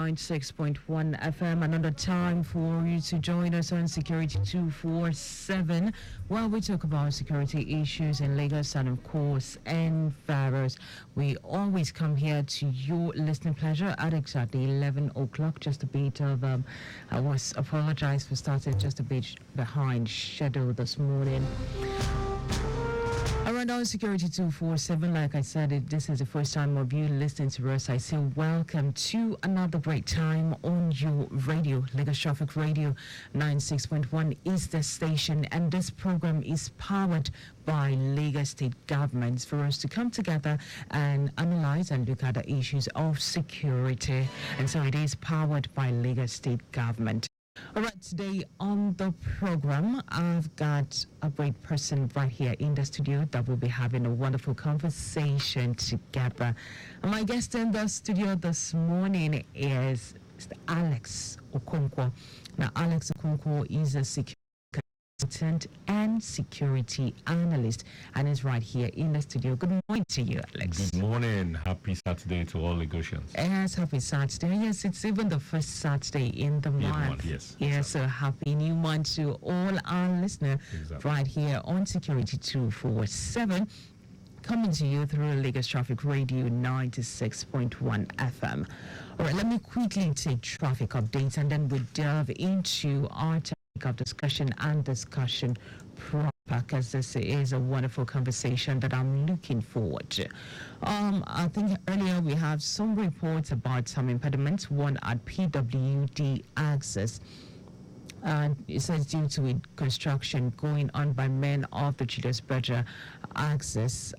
96.1 FM. Another time for you to join us on SECURITY247, where we talk about security issues in Lagos and, of course, in Faroes. We always come here to your listening pleasure at exactly 11 o'clock. Just a bit of, I apologize for starting just a bit behind schedule this morning. Around on SECURITY247, like I said, if this is the first time of you listening to us, I say welcome to another great time on your radio. Lagos Traffic Radio 96.1 is the station, and this program is powered by Lagos State governments for us to come together and analyze and look at the issues of security. And so it is powered by Lagos State government. All right, today on the program, I've got a great person right here in the studio that will be having a wonderful conversation together. And my guest in the studio this morning is Mr. Alex Okonkwo. Now, Alex Okonkwo is a security consultant and security analyst, and is right here in the studio. Good morning to you, Alex. Good morning. Happy Saturday to all Lagosians. Yes, happy Saturday. Yes, it's even the first Saturday in the month. Yes. Yes, so happy new month to all our listeners right here on SECURITY247. Coming to you through Lagos Traffic Radio 96.1 FM. All right, let me quickly take traffic updates, and then we delve into our topic of discussion proper, because this is a wonderful conversation that I'm looking forward to. I think earlier we have some reports about some impediments, one at PWD access. And it says due to construction going on by men of the Julius Berger access,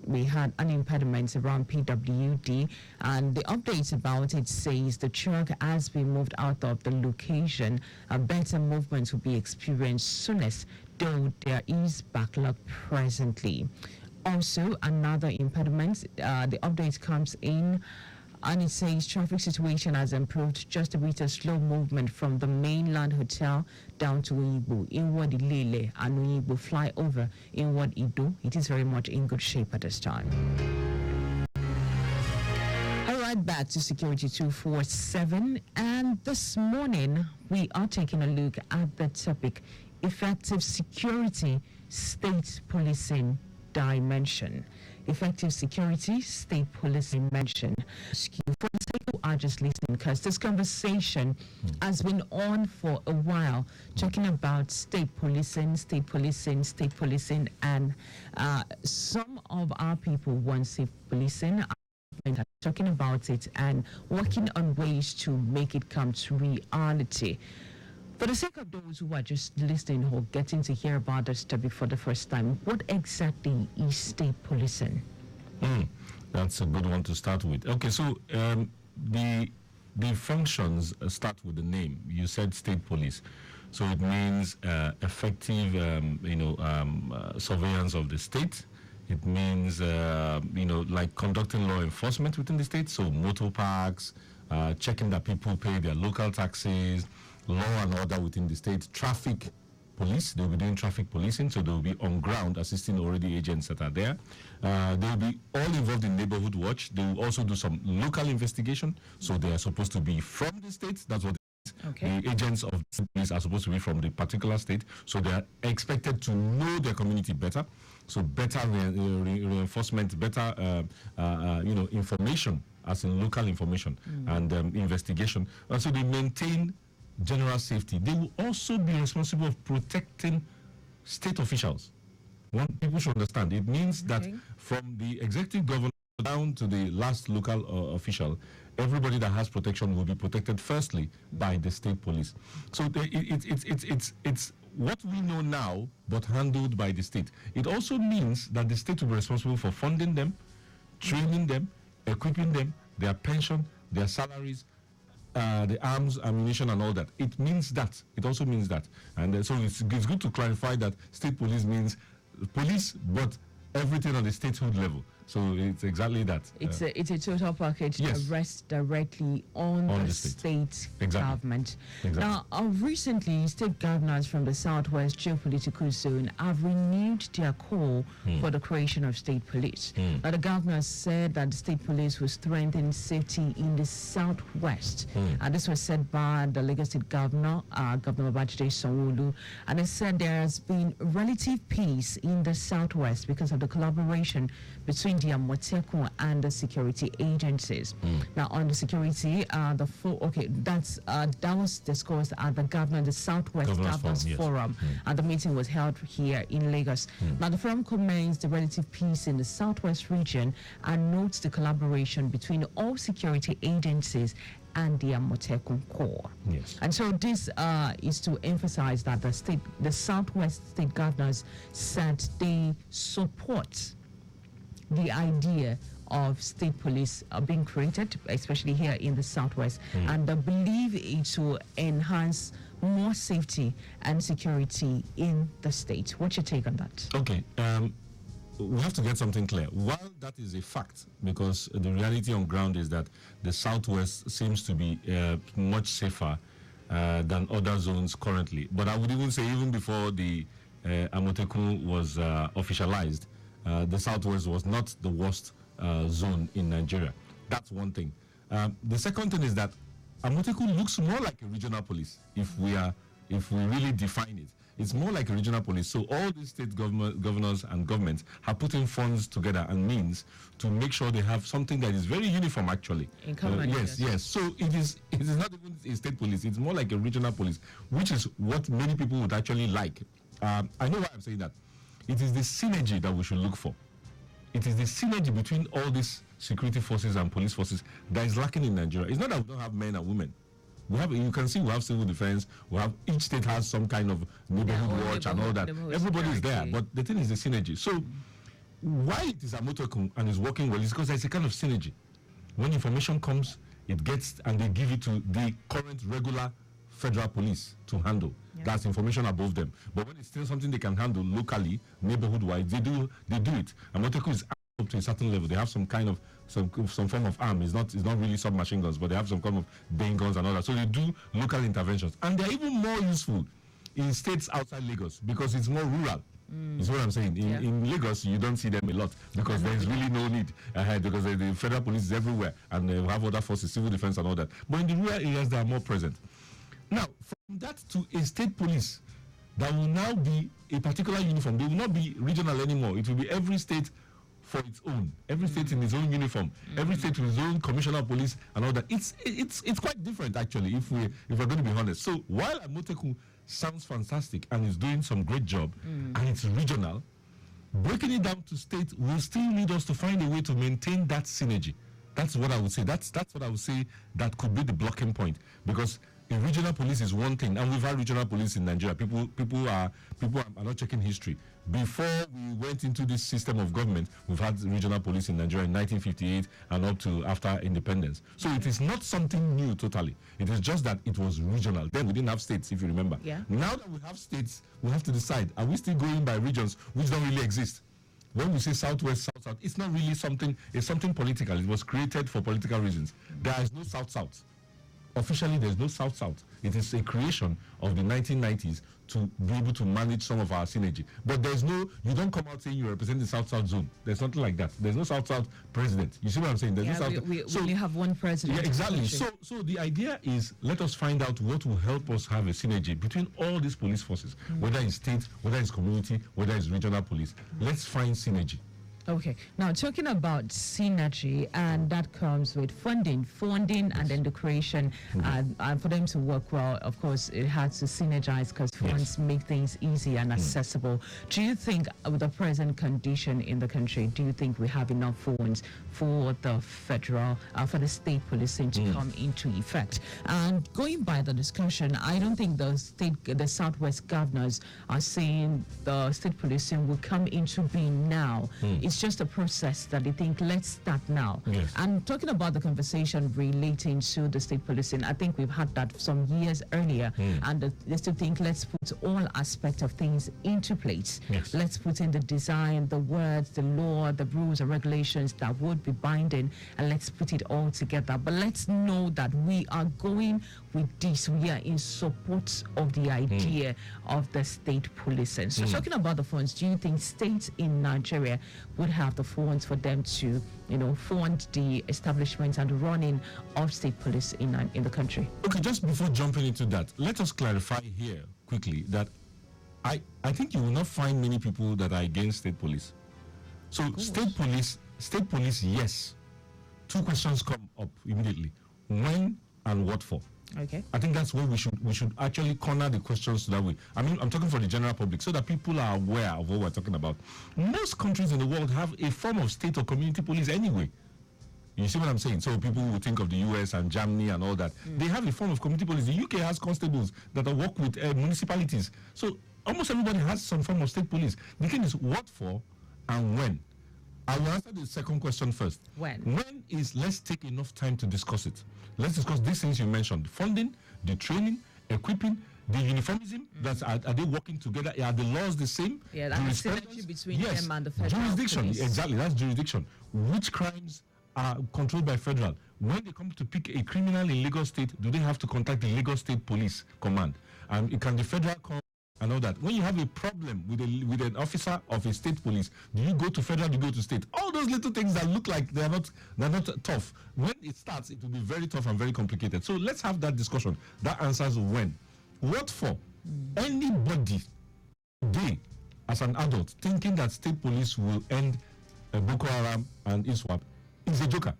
we had an impediment around PWD, and the updates about it says the truck has been moved out of the location. Better movement will be experienced soonest, though there is backlog presently. Also, another impediment, the update comes in, and it says traffic situation has improved, just a bit of slow movement from the mainland hotel down to Uyibo, inward Ilele, and Uyibo flyover inward Ido. It is very much in good shape at this time. All right, back to SECURITY247, and this morning we are taking a look at the topic, effective security, state policing dimension. Effective security, state police dimension. For the sake of our just listening, because this conversation has been on for a while, talking about state policing, and some of our people want safe policing, are talking about it and working on ways to make it come to reality. For the sake of those who are just listening or getting to hear about this topic for the first time, what exactly is state policing? That's a good one to start with. Okay, so the functions start with the name. You said state police, so it means effective, surveillance of the state. It means, like conducting law enforcement within the state. So motor parks, checking that people pay their local taxes, law and order within the state, traffic police. They'll be doing traffic policing, so they'll be on ground assisting already agents that are there. They'll be all involved in neighborhood watch. They will also do some local investigation, so they are supposed to be from the state. That's what the agents of the police are supposed to be, from the particular state, so they are expected to know their community better. So better reinforcement, better information, as in local information and investigation. So they maintain general safety. They will also be responsible of protecting state officials. People should understand. It means that from the executive governor down to the last local official, everybody that has protection will be protected firstly by the state police. So it's what we know now, but handled by the state. It also means that the state will be responsible for funding them, training them, equipping them, their pension, their salaries, the arms, ammunition, and all that. It means that. It also means that. And so it's good to clarify that state police means police, but everything on the statehood level. So it's exactly that. It's a total package that rests directly on the state government. Exactly. Now, recently, state governors from the Southwest geopolitical zone have renewed their call for the creation of state police. Now, the governors said that the state police will strengthen safety in the Southwest. And this was said by the Lagos State Governor, Governor Babajide Sanwo-Olu. And they said there has been relative peace in the Southwest because of the collaboration between the Amotekun and the security agencies. Now, on the security, that was discussed at the Southwest Governors Forum, and the meeting was held here in Lagos. Now, the forum commends the relative peace in the Southwest region and notes the collaboration between all security agencies and the Amotekun Corps. Yes. And so this is to emphasize that the Southwest state governors said they support the idea of state police being created, especially here in the Southwest, and they believe it will enhance more safety and security in the state. What's your take on that? Okay. We have to get something clear. While that is a fact, because the reality on ground is that the Southwest seems to be much safer than other zones currently. But I would even say even before the Amotekun was officialized, the Southwest was not the worst zone in Nigeria. That's one thing. The second thing is that Amotekun looks more like a regional police if we really define it. It's more like a regional police. So all the state governors and governments have put in funds together and means to make sure they have something that is very uniform, actually. Yes. So it is not even a state police. It's more like a regional police, which is what many people would actually like. I know why I'm saying that. It is the synergy that we should look for. It is the synergy between all these security forces and police forces that is lacking in Nigeria. It's not that we don't have men and women. You can see we have civil defense. Each state has some kind of neighborhood watch and all that. Everybody is there, but the thing is the synergy. So why it is Amotekun and is working well is because there's a kind of synergy. When information comes, it gets and they give it to the current regular federal police to handle. That's information above them. But when it's still something they can handle locally, neighborhood-wise, they do it. Amotekun is up to a certain level. They have some kind of some form of arm. It's not really submachine guns, but they have some kind of Bane guns and all that. So they do local interventions, and they're even more useful in states outside Lagos because it's more rural. Is what I'm saying. In Lagos, you don't see them a lot because there's really no need because the federal police is everywhere and they have other forces, civil defense and all that. But in the rural areas, they are more present. Now, from that to a state police that will now be a particular uniform. They will not be regional anymore. It will be every state for its own. Every state in its own uniform. Every state with its own commissioner of police and all that. It's quite different actually if we're going to be honest. So while Amotekun sounds fantastic and is doing some great job and it's regional, breaking it down to state will still need us to find a way to maintain that synergy. That's what I would say. That's what I would say that could be the blocking point, because a regional police is one thing, and we've had regional police in Nigeria. People are not checking history. Before we went into this system of government, we've had regional police in Nigeria in 1958 and up to after independence. So it is not something new totally. It is just that it was regional. Then we didn't have states, if you remember. Yeah. Now that we have states, we have to decide, are we still going by regions which don't really exist? When we say Southwest, South-South, it's not really something, it's something political. It was created for political reasons. There is no South-South. Officially, there's no South-South. It is a creation of the 1990s to be able to manage some of our synergy. But there's no, you don't come out saying you represent the South-South zone. There's nothing like that. There's no South-South president. You see what I'm saying? There's no South. We only have one president. Yeah, exactly. So the idea is, let us find out what will help us have a synergy between all these police forces, whether it's state, whether it's community, whether it's regional police. Let's find synergy. Okay. Now, talking about synergy, and that comes with funding, and then the creation, and for them to work well, of course, it has to synergize because funds make things easy and accessible. Do you think, with the present condition in the country, do you think we have enough funds for the federal, for the state policing to come into effect? And going by the discussion, I don't think the Southwest governors are saying the state policing will come into being now. It's just a process that they think, let's start now. Yes. And talking about the conversation relating to the state policing, I think we've had that some years earlier, and they still think, let's put all aspects of things into place. Yes. Let's put in the design, the words, the law, the rules and regulations that would be binding, and let's put it all together. But let's know that we are going with this. We are in support of the idea of the state policing. So talking about the funds, do you think states in Nigeria would have the funds for them to, fund the establishment and the running of state police in the country? Okay, just before jumping into that, let us clarify here quickly that I think you will not find many people that are against state police. So state police, yes. Two questions come up immediately: when and what for. Okay. I think that's where we should actually corner the questions that way. I mean, I'm talking for the general public so that people are aware of what we're talking about. Most countries in the world have a form of state or community police anyway. You see what I'm saying? So people will think of the US and Germany and all that. They have a form of community police. The UK has constables that work with municipalities. So almost everybody has some form of state police. The thing is, what for and when? I will answer the second question first. When? When is, let's take enough time to discuss it. Let's discuss these things you mentioned: funding, the training, equipping, the uniformism. Are they working together? Are the laws the same? Yeah, that's the synergy between them and the federal jurisdiction. police. Exactly, that's jurisdiction. Which crimes are controlled by federal? When they come to pick a criminal in Lagos State, do they have to contact the Lagos State Police Command? Can the federal come and all that? When you have a problem with an officer of a state police, do you go to federal, do you go to state? All those little things that look like they're not tough. When it starts, it will be very tough and very complicated. So let's have that discussion. That answers when. What for? Anybody today, as an adult, thinking that state police will end Boko Haram and ISWAP is a joker.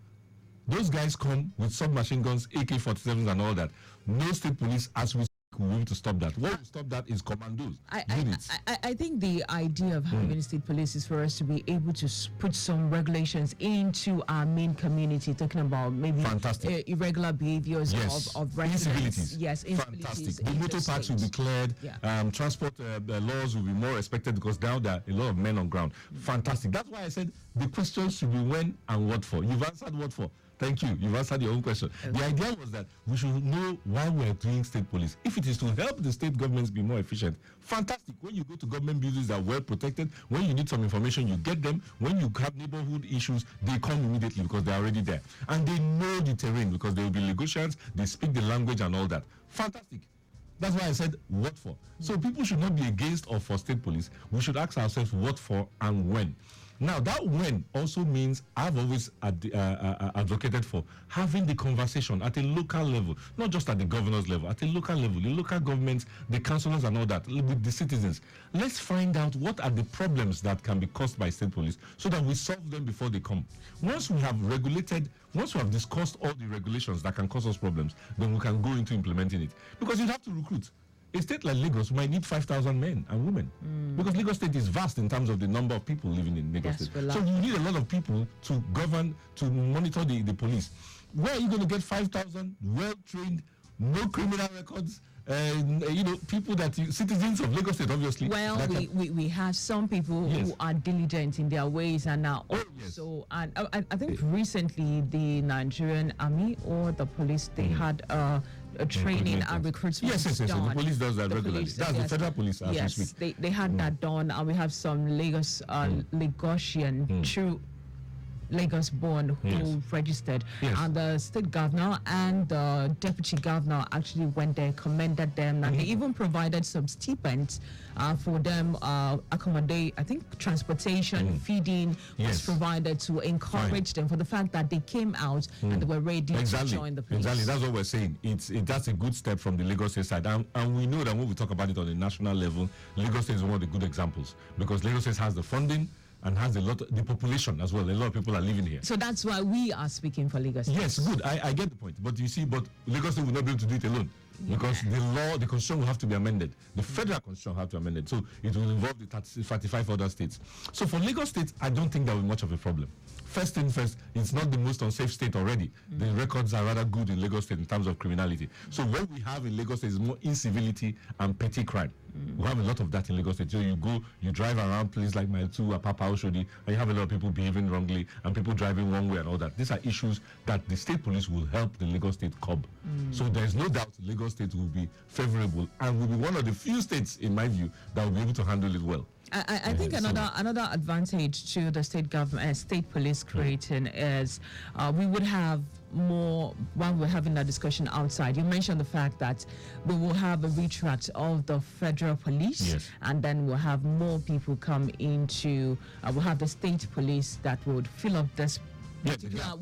Those guys come with submachine guns, AK-47s and all that. No state police, as we will be able to stop that. What will stop that is commandos. I think the idea of having state police is for us to be able to put some regulations into our main community, talking about maybe irregular behaviors of residents. Incivilities. Yes, fantastic. The motor parks will be cleared. Yeah. Transport laws will be more respected because now there are a lot of men on ground. Fantastic. That's why I said the question should be when and what for. You've answered what for. Thank you. You've answered your own question. Okay. The idea was that we should know why we're doing state police. If it is to help the state governments be more efficient, fantastic. When you go to government buildings that are well protected, when you need some information, you get them. When you have neighborhood issues, they come immediately because they're already there. And they know the terrain because they will be Lagosians, they speak the language and all that. Fantastic. That's why I said what for. So people should not be against or for state police. We should ask ourselves what for and when. Now, that when also means I've always advocated for having the conversation at a local level, not just at the governor's level, at a local level, the local governments, the councillors and all that, with the citizens. Let's find out what are the problems that can be caused by state police so that we solve them before they come. Once we have discussed all the regulations that can cause us problems, then we can go into implementing it. Because you have to recruit. A state like Lagos might need 5,000 men and women because Lagos State is vast in terms of the number of people living in Lagos State. So you need a lot of people to govern, to monitor the police. Where are you going to get 5,000 well-trained, no criminal records, people citizens of Lagos State, obviously? Well, we have some people who are diligent in their ways and are also, and I think recently the Nigerian army or the police, they had a training and recruitment. Yes. The police does that regularly. That's the federal police. Yes, they had that done, and we have some Lagosian true Lagos-born who registered, and the state governor and the deputy governor actually went there, commended them, and they even provided some stipends for them, accommodate, I think transportation, feeding was provided to encourage them for the fact that they came out and they were ready to join the police. Exactly, that's what we're saying. That's a good step from the Lagos State side, and we know that when we talk about it on a national level, Lagos State is one of the good examples because Lagos State has the funding and has the population as well. A lot of people are living here. So that's why we are speaking for Lagos State. Yes, good. I get the point. But you see, Lagos State will not be able to do it alone. Because the constitution will have to be amended. The federal constitution will have to be amended. So it will involve the 35 other states. So for Lagos State, I don't think there will be much of a problem. First thing first, it's not the most unsafe state already. The records are rather good in Lagos State in terms of criminality. So what we have in Lagos State is more incivility and petty crime. We have a lot of that in Lagos State. So you drive around places like Mile 2, Apapa, Oshodi, and you have a lot of people behaving wrongly and people driving wrong way and all that. These are issues that the state police will help the Lagos State curb. So there's no doubt Lagos State will be favorable and will be one of the few states, in my view, that will be able to handle it well. I think another advantage to the state government, state police creating is we would have more while we're having that discussion outside. You mentioned the fact that we will have a retract of the federal police, and then we'll have more people come into. We'll have the state police that would fill up this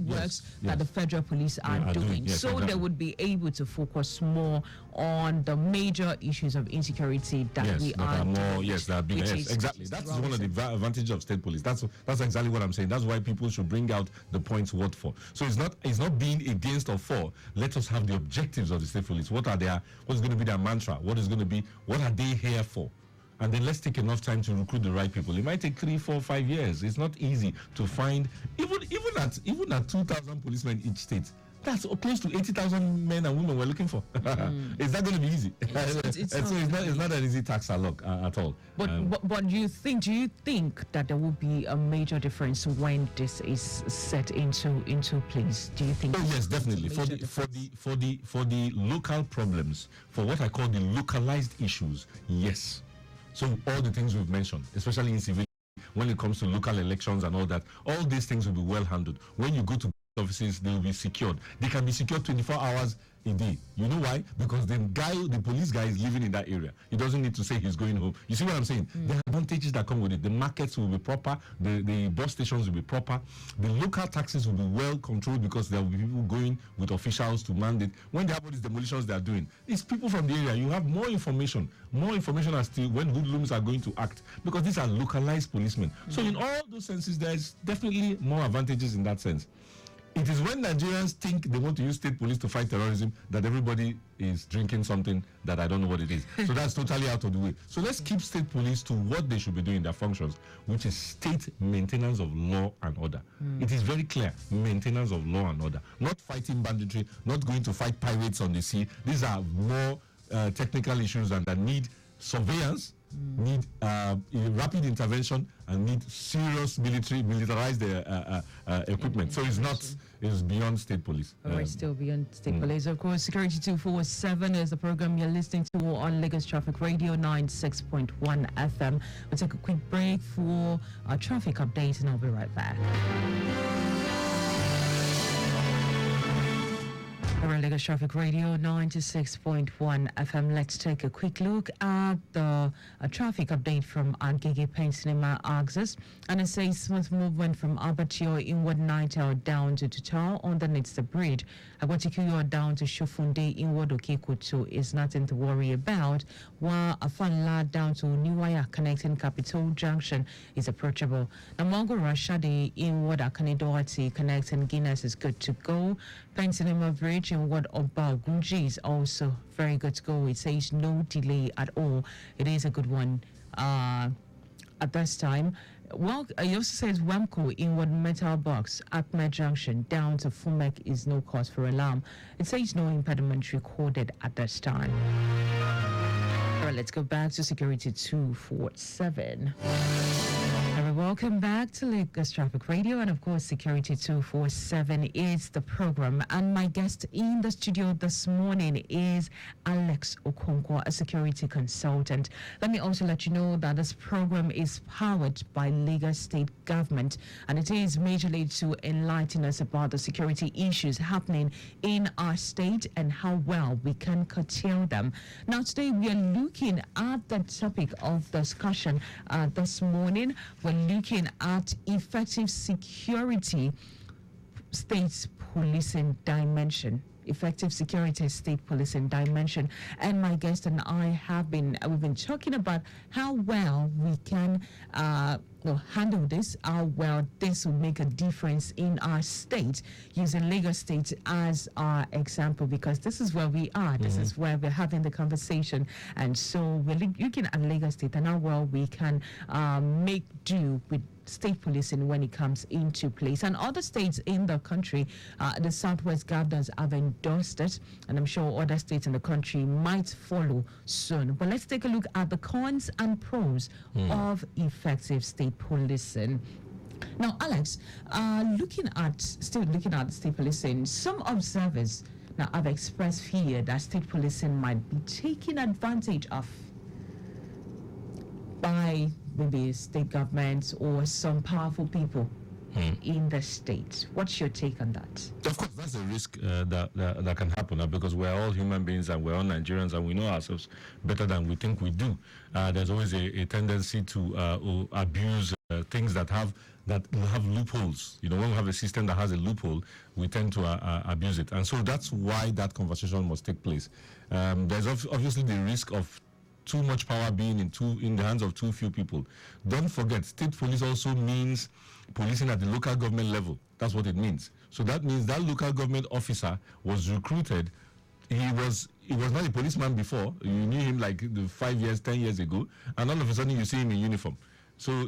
works that the federal police are doing. So exactly. They would be able to focus more on the major issues of insecurity that we are more, that are bigger. Yes, exactly. That's one of the advantages of state police. That's exactly what I'm saying. That's why people should bring out the points what for. So it's not being against or for. Let us have the objectives of the state police. What is going to be their mantra? What are they here for? And then let's take enough time to recruit the right people. It might take 3, 4, 5 years. It's not easy to find, even at 2,000 policemen each state. That's close to 80,000 men and women we're looking for. It's not going to be easy. It's not an easy task at all. But do you think that there will be a major difference when this is set into place? Do you think? Oh yes, definitely. For the local problems, for what I call the localized issues, yes. So all the things we've mentioned, especially in civility, when it comes to local elections and all that, all these things will be well handled. When you go to offices, they will be secured. They can be secured 24 hours a day. You know why? Because the police guy is living in that area. He doesn't need to say he's going home. You see what I'm saying? The advantages that come with it. The markets will be proper. The bus stations will be proper. The local taxes will be well controlled because there will be people going with officials to mandate. When they have all these demolitions they are doing, it's people from the area. You have more information as to when hoodlums are going to act because these are localized policemen. So in all those senses, there's definitely more advantages in that sense. It is when Nigerians think they want to use state police to fight terrorism that everybody is drinking something that I don't know what it is. So that's totally out of the way. So let's keep state police to what they should be doing, their functions, which is state maintenance of law and order. It is very clear, maintenance of law and order. Not fighting banditry, not going to fight pirates on the sea. These are more technical issues and that need surveillance, need rapid intervention, and need serious militarized equipment. So it's beyond state police. Still beyond state police. Of course, Security247 is the program you're listening to on Lagos Traffic Radio 96.1 FM. We'll take a quick break for our traffic update and I'll be right back. Lagos Traffic Radio 96.1 FM. Let's take a quick look at the traffic update from Agege Pen Cinema Axis. And it says smooth movement from Abattoir inward Nitel down to Total underneath the bridge. Agwatikuyo down to Shofunde inward Okekuto is nothing to worry about, while Afanla down to Niwaya connecting Capital Junction is approachable. Namongo Rashade inward Akanidorati connecting Guinness is good to go. Pen Cinema Bridge in what Oba Gunji is also very good to go. It says no delay at all. It is a good one at this time. Well, it also says Wemco inward Metal Box Akme Junction down to Fumek is no cause for alarm. It says no impediment recorded at this time. All right, let's go back to Security247. Welcome back to Lagos Traffic Radio, and of course Security247 is the program, and my guest in the studio this morning is Alex Okonkwo, a security consultant. Let me also let you know that this program is powered by Lagos State Government, and it is majorly to enlighten us about the security issues happening in our state and how well we can curtail them. Now today we are looking at the topic of discussion this morning. We're looking at effective security state policing dimension. Effective security state policing dimension. And my guest and I we've been talking about how well we can handle this, how well this will make a difference in our state, using Lagos State as our example, because this is where we are, this is where we're having the conversation. And so we're looking at Lagos State and how well we can make do with state policing when it comes into place. And other states in the country, the Southwest governors have endorsed it, and I'm sure other states in the country might follow soon. But let's take a look at the cons and pros of effective state policing. Now, Alex, still looking at state policing, some observers now have expressed fear that state policing might be taken advantage of by maybe state governments or some powerful people in the state. What's your take on that? Of course, that's a risk that can happen because we're all human beings and we're all Nigerians and we know ourselves better than we think we do. There's always a tendency to abuse things that have loopholes. When we have a system that has a loophole, we tend to abuse it. And so that's why that conversation must take place. There's obviously the risk of too much power being in the hands of too few people. Don't forget, state police also means policing at the local government level. That's what it means. So that means that local government officer was recruited. He was not a policeman before. You knew him like 5 years, 10 years ago, and all of a sudden you see him in uniform. So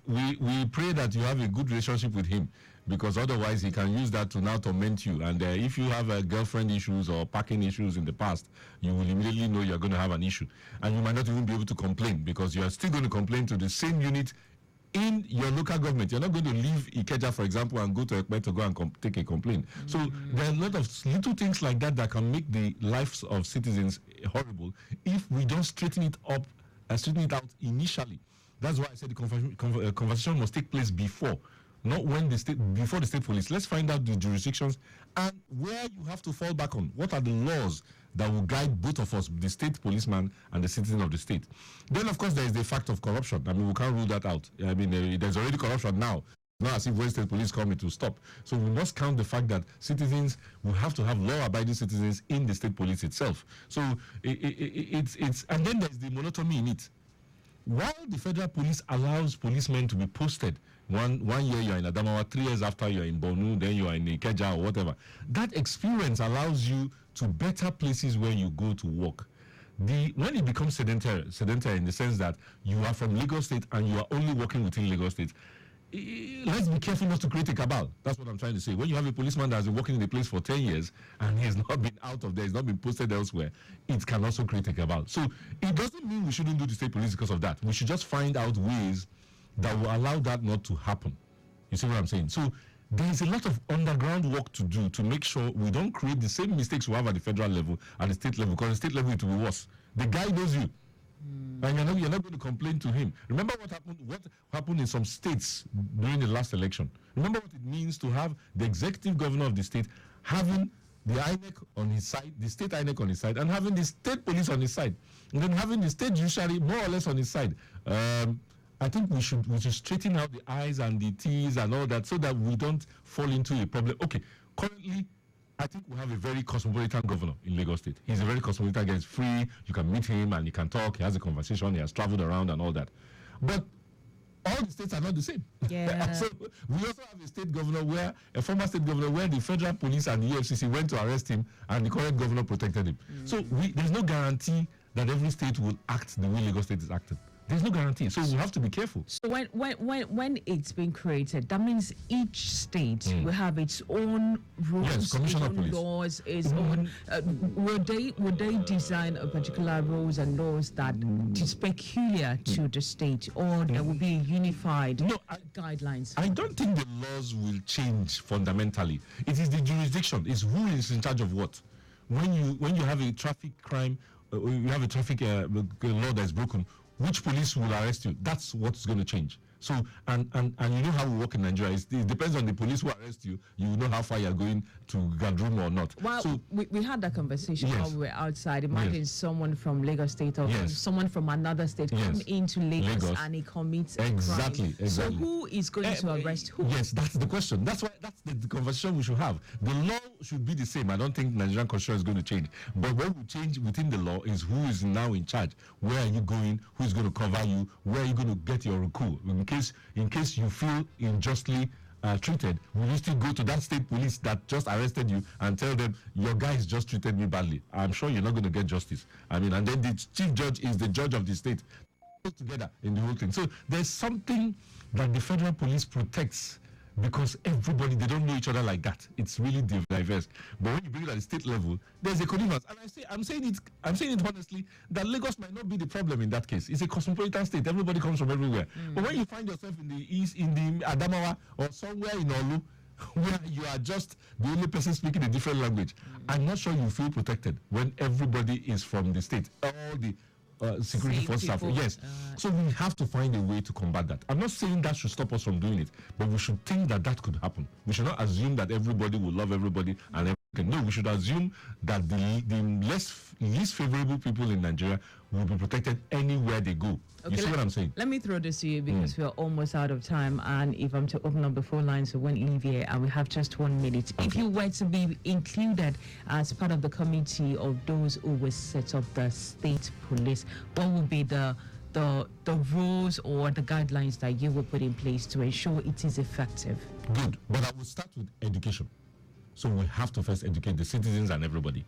we pray that you have a good relationship with him, because otherwise he can use that to now torment you. And if you have girlfriend issues or parking issues in the past, you will immediately know you're going to have an issue. And you might not even be able to complain, because you are still going to complain to the same unit in your local government. You're not going to leave Ikeja, for example, and go to Ekpe to go and take a complaint. So there are a lot of little things like that can make the lives of citizens horrible if we don't straighten it up, straighten it out initially. That's why I said the conversation must take place before, not before the state police. Let's find out the jurisdictions and where you have to fall back on. What are the laws that will guide both of us, the state policeman and the citizen of the state? Then, of course, there is the fact of corruption. I mean, we can't rule that out. I mean, there's already corruption now. Not as if when state police come, it will stop. So we must count the fact that citizens will have to have law-abiding citizens in the state police itself. So it's and then there's the monotony in it. While the federal police allows policemen to be posted, one year you're in Adamawa, 3 years after you're in Bonu, then you're in Ikeja or whatever, that experience allows you to better places where you go to work. When it becomes sedentary in the sense that you are from Lagos State and you are only working within Lagos State, let's be careful not to create a cabal. That's what I'm trying to say. When you have a policeman that has been working in the place for 10 years and he has not been out of there, he's not been posted elsewhere, it can also create a cabal. So it doesn't mean we shouldn't do the state police because of that. We should just find out ways that will allow that not to happen. You see what I'm saying? So there is a lot of underground work to do to make sure we don't create the same mistakes we have at the federal level, at the state level, because at the state level it will be worse. The guy knows you. And you're not going to complain to him. Remember what happened in some states during the last election. Remember what it means to have the executive governor of the state having the INEC on his side, the state INEC on his side, and having the state police on his side, and then having the state judiciary more or less on his side. I think we should straighten out the I's and the T's and all that so that we don't fall into a problem. Okay, currently, I think we have a very cosmopolitan governor in Lagos State. He's a very cosmopolitan guy. He's free. You can meet him and he can talk. He has a conversation. He has traveled around and all that. But all the states are not the same. Yeah. So we also have a former state governor where the federal police and the EFCC went to arrest him and the current governor protected him. So there's no guarantee that every state will act the way Lagos State is acting. There's no guarantee, so we have to be careful. So when it's been created, that means each state will have its own rules, its own laws, its own. Would they design a particular rules and laws that is peculiar to the state, or there will be unified guidelines? I don't think the laws will change fundamentally. It is the jurisdiction. It's who is in charge of what. When you have a traffic crime, you have a traffic law that's broken. Which police will arrest you? That's what's going to change. So, and you know how we work in Nigeria. It depends on the police who arrest you. You will know how far you're going to Gadrum or not. Well, so, we had that conversation while we were outside. Imagine someone from Lagos State or someone from another state come into Lagos and he commits a crime. So who is going to arrest who? Yes, that's the question. That's the conversation we should have. The law should be the same. I don't think Nigerian constitution is going to change. But what will change within the law is who is now in charge. Where are you going? Who is going to cover you? Where are you going to get your recruit? In case you feel unjustly treated, will you still go to that state police that just arrested you and tell them your guys just treated me badly? I'm sure you're not going to get justice. I mean, and then the chief judge is the judge of the state. together in the whole thing. So there's something that the federal police protects because everybody, they don't know each other like that. It's really diverse. But when you bring it at the state level, there's a connivance. And I'm saying it honestly, that Lagos might not be the problem in that case. It's a cosmopolitan state. Everybody comes from everywhere. But when you find yourself in the east, in the Adamawa or somewhere in Olu, where you are just the only person speaking a different language, I'm not sure you feel protected when everybody is from the state. All the security force staff. Yes. So we have to find a way to combat that. I'm not saying that should stop us from doing it, but we should think that that could happen. We should not assume that everybody will love everybody and everything. No, we should assume that the least favorable people in Nigeria will be protected anywhere they go. Okay, you see what I'm saying? Let me throw this to you because we are almost out of time, and if I'm to open up the phone lines so when Olivier, and we have just 1 minute. Okay. If you were to be included as part of the committee of those who will set up the state police, what would be the rules or the guidelines that you will put in place to ensure it is effective? Good, but I will start with education. So we have to first educate the citizens and everybody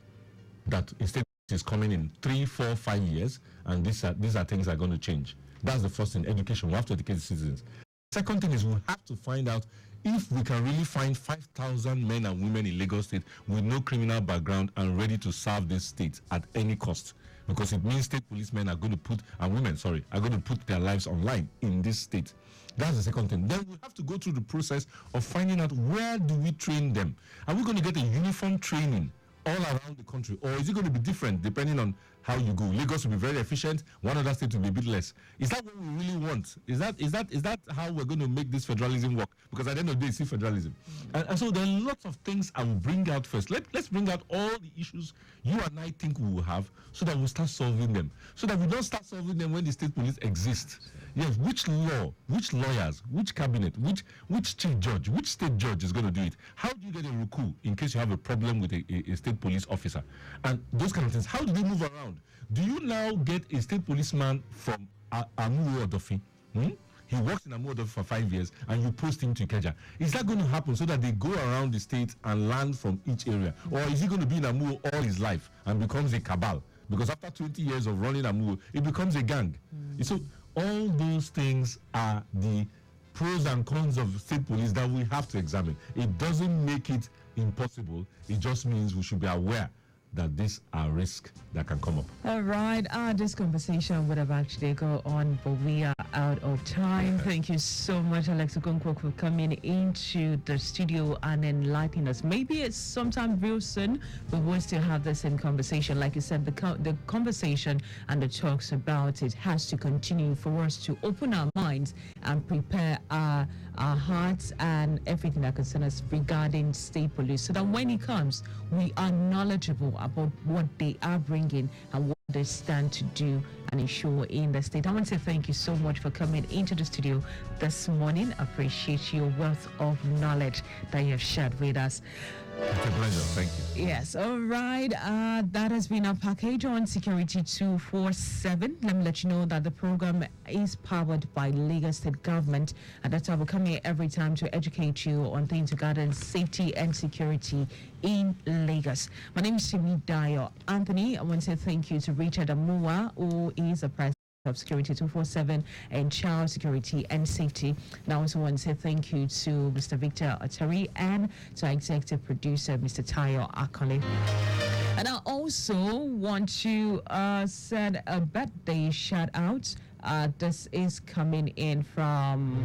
that a state is coming in 3, 4, 5 years, and these are things that are going to change. That's the first thing, education. We have to educate the citizens. Second thing is we have to find out if we can really find 5,000 men and women in Lagos State with no criminal background and ready to serve this state at any cost. Because it means state policemen are going to put their lives online in this state. That's the second thing. Then we have to go through the process of finding out where do we train them. Are we going to get a uniform training all around the country, or is it going to be different depending on how you go? Lagos will be very efficient, one other state will be a bit less. Is that what we really want? Is that how we're going to make this federalism work? Because at the end of the day, it's federalism. And so there are lots of things I will bring out first. Let's bring out all the issues you and I think we will have, so that we'll start solving them. So that we don't start solving them when the state police exist. Yes, which law, which lawyers, which cabinet, which chief judge, which state judge is going to do it? How do you get a ruku in case you have a problem with a state police officer? And those kind of things. How do they move around? Do you now get a state policeman from Amuwo Odofi? He works in Amuwo Odofi for 5 years, and you post him to Ikeja. Is that going to happen so that they go around the state and learn from each area? Or is he going to be in Amuwo all his life and becomes a cabal? Because after 20 years of running Amuwo, it becomes a gang. So all those things are the pros and cons of state police that we have to examine. It doesn't make it impossible. It just means we should be aware that these are risks that can come up. All right, this conversation would have actually go on, but we are out of time. Thank you so much, Alex Okonkwo, for coming into the studio and enlightening us. Maybe it's sometime real soon, but we'll still have the same conversation. Like you said, the conversation and the talks about it has to continue for us to open our minds and prepare our hearts and everything that concerns us regarding state police, so that when it comes, we are knowledgeable about what they are bringing and what they stand to do and ensure in the state. I want to thank you so much for coming into the studio this morning. Appreciate your wealth of knowledge that you have shared with us. It's a pleasure. Thank you. Yes. All right. That has been our package on Security 247. Let me let you know that the program is powered by Lagos State Government, and that's how we come here every time to educate you on things regarding safety and security in Lagos. My name is Dayo Anthony. I want to say thank you to Richard Amua, who is the president of Security 247 and Child Security and Safety. And I also want to say thank you to Mr. Victor Otari and to our executive producer, Mr. Tayo Akole. And I also want to send a birthday shout out. This is coming in from